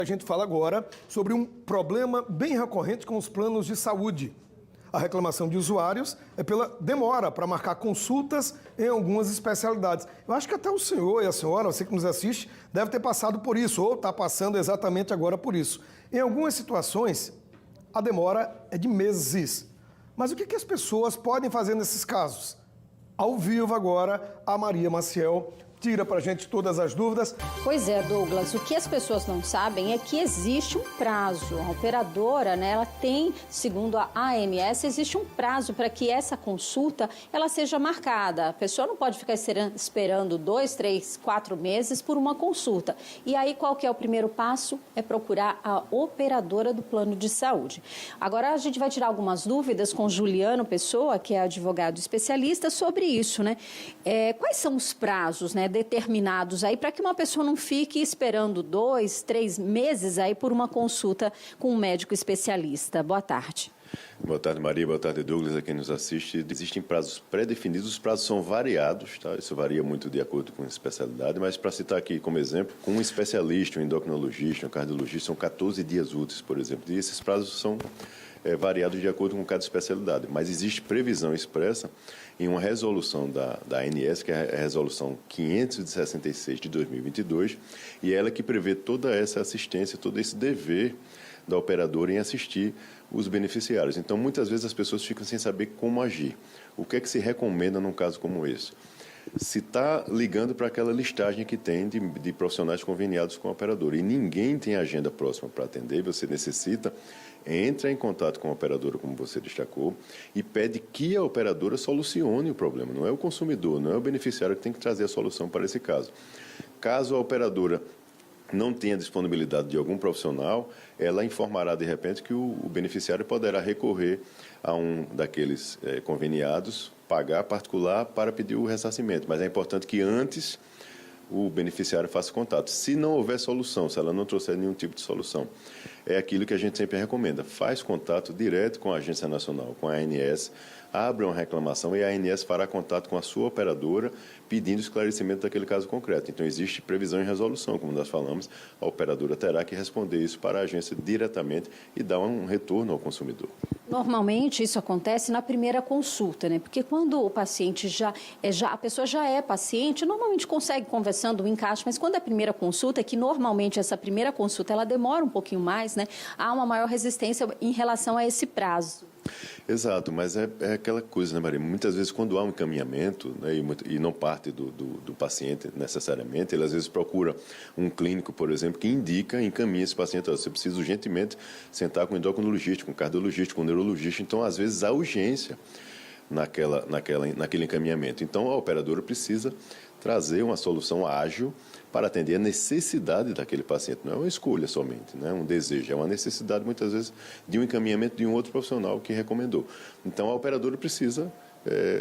A gente fala agora sobre um problema bem recorrente com os planos de saúde. A reclamação de usuários é pela demora para marcar consultas em algumas especialidades. Eu acho que até o senhor e a senhora, você que nos assiste, deve ter passado por isso, ou está passando exatamente agora por isso. Em algumas situações, a demora é de meses. Mas o que as pessoas podem fazer nesses casos? Ao vivo agora, a Maria Maciel tira para a gente todas as dúvidas. Pois é, Douglas, o que as pessoas não sabem é que existe um prazo. A operadora, ela tem, segundo a ANS, existe um prazo para que essa consulta ela seja marcada. A pessoa não pode ficar esperando 2, 3, 4 meses por uma consulta. E aí, qual que é o primeiro passo? É procurar a operadora do plano de saúde. Agora, a gente vai tirar algumas dúvidas com Juliano Pessoa, que é advogado especialista, sobre isso, né? Quais são os prazos, né, determinados aí para que uma pessoa não fique esperando 2, 3 meses aí por uma consulta com um médico especialista? Boa tarde. Boa tarde, Maria. Boa tarde, Douglas, a quem nos assiste. Existem prazos pré-definidos, os prazos são variados, tá? Isso varia muito de acordo com a especialidade, mas para citar aqui como exemplo, com um especialista, um endocrinologista, um cardiologista, são 14 dias úteis, por exemplo, e esses prazos são variados de acordo com cada especialidade, mas existe previsão expressa em uma resolução da ANS, que é a resolução 566 de 2022, e é ela que prevê toda essa assistência, todo esse dever da operadora em assistir os beneficiários. Então, muitas vezes as pessoas ficam sem saber como agir. O que é que se recomenda num caso como esse? Se está ligando para aquela listagem que tem de profissionais conveniados com a operadora e ninguém tem agenda próxima para atender, você necessita entrar em contato com a operadora, como você destacou, e pede que a operadora solucione o problema. Não é o consumidor, não é o beneficiário que tem que trazer a solução para esse caso. Caso a operadora não tenha disponibilidade de algum profissional, ela informará de repente que o beneficiário poderá recorrer a um daqueles conveniados, pagar particular para pedir o ressarcimento. Mas é importante que antes o beneficiário faça contato. Se não houver solução, se ela não trouxer nenhum tipo de solução, é aquilo que a gente sempre recomenda. Faz contato direto com a Agência Nacional, com a ANS, abra uma reclamação e a ANS fará contato com a sua operadora pedindo esclarecimento daquele caso concreto. Então, existe previsão em resolução, como nós falamos, a operadora terá que responder isso para a agência diretamente e dar um retorno ao consumidor. Normalmente isso acontece na primeira consulta, né? Porque quando o paciente a pessoa já é paciente, normalmente consegue conversando o encaixe, mas quando é a primeira consulta, que normalmente essa primeira consulta ela demora um pouquinho mais, né? Há uma maior resistência em relação a esse prazo. Exato, mas é aquela coisa, né, Maria? Muitas vezes, quando há um encaminhamento, né, e não parte do paciente necessariamente, ele às vezes procura um clínico, por exemplo, que encaminha esse paciente. Você precisa urgentemente sentar com um endocrinologista, com um cardiologista, com um neurologista. Então, às vezes, há urgência naquele encaminhamento. Então, a operadora precisa trazer uma solução ágil para atender a necessidade daquele paciente. Não é uma escolha somente, não é um desejo, é uma necessidade, muitas vezes, de um encaminhamento de um outro profissional que recomendou. Então, a operadora precisa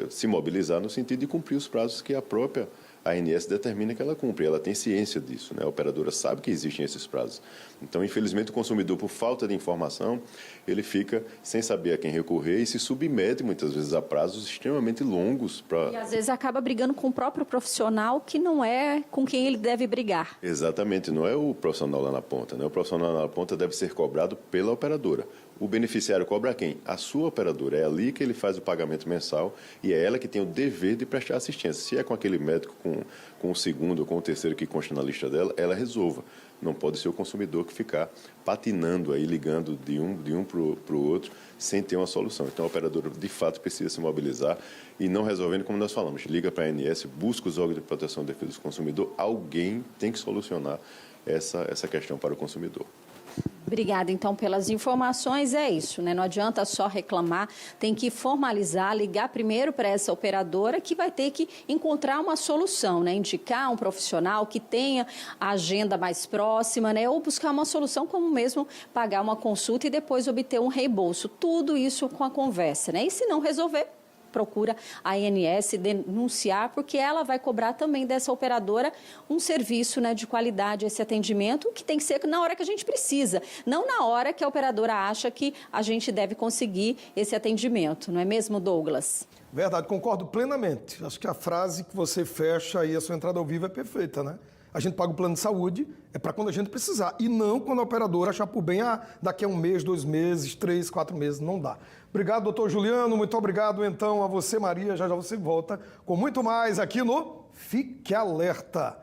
se mobilizar no sentido de cumprir os prazos que a própria ANS determina que ela cumpre. Ela tem ciência disso, né? A operadora sabe que existem esses prazos. Então, infelizmente, o consumidor, por falta de informação, ele fica sem saber a quem recorrer e se submete, muitas vezes, a prazos extremamente longos. E, às vezes, acaba brigando com o próprio profissional que não é com quem ele deve brigar. Exatamente, não é o profissional lá na ponta, né? O profissional lá na ponta deve ser cobrado pela operadora. O beneficiário cobra quem? A sua operadora. É ali que ele faz o pagamento mensal e é ela que tem o dever de prestar assistência. Se é com aquele médico, com o segundo ou com o terceiro que consta na lista dela, ela resolva. Não pode ser o consumidor que ficar patinando aí, ligando de um para o outro, sem ter uma solução. Então, a operadora, de fato, precisa se mobilizar e não resolvendo, como nós falamos, liga para a ANS, busca os órgãos de proteção e defesa do consumidor, alguém tem que solucionar essa questão para o consumidor. Obrigada, então, pelas informações. É isso, né? Não adianta só reclamar, tem que formalizar, ligar primeiro para essa operadora que vai ter que encontrar uma solução, né? Indicar um profissional que tenha a agenda mais próxima, né? Ou buscar uma solução como mesmo pagar uma consulta e depois obter um reembolso. Tudo isso com a conversa, né? E se não resolver, procura a ANS denunciar, porque ela vai cobrar também dessa operadora um serviço, né, de qualidade, esse atendimento, que tem que ser na hora que a gente precisa, não na hora que a operadora acha que a gente deve conseguir esse atendimento, não é mesmo, Douglas? Verdade, concordo plenamente. Acho que a frase que você fecha aí, a sua entrada ao vivo é perfeita, né? A gente paga o plano de saúde, é para quando a gente precisar. E não quando a operadora achar por bem, daqui a 1 mês, 2 meses, 3, 4 meses, não dá. Obrigado, doutor Juliano. Muito obrigado, então, a você, Maria. Já já você volta com muito mais aqui no Fique Alerta.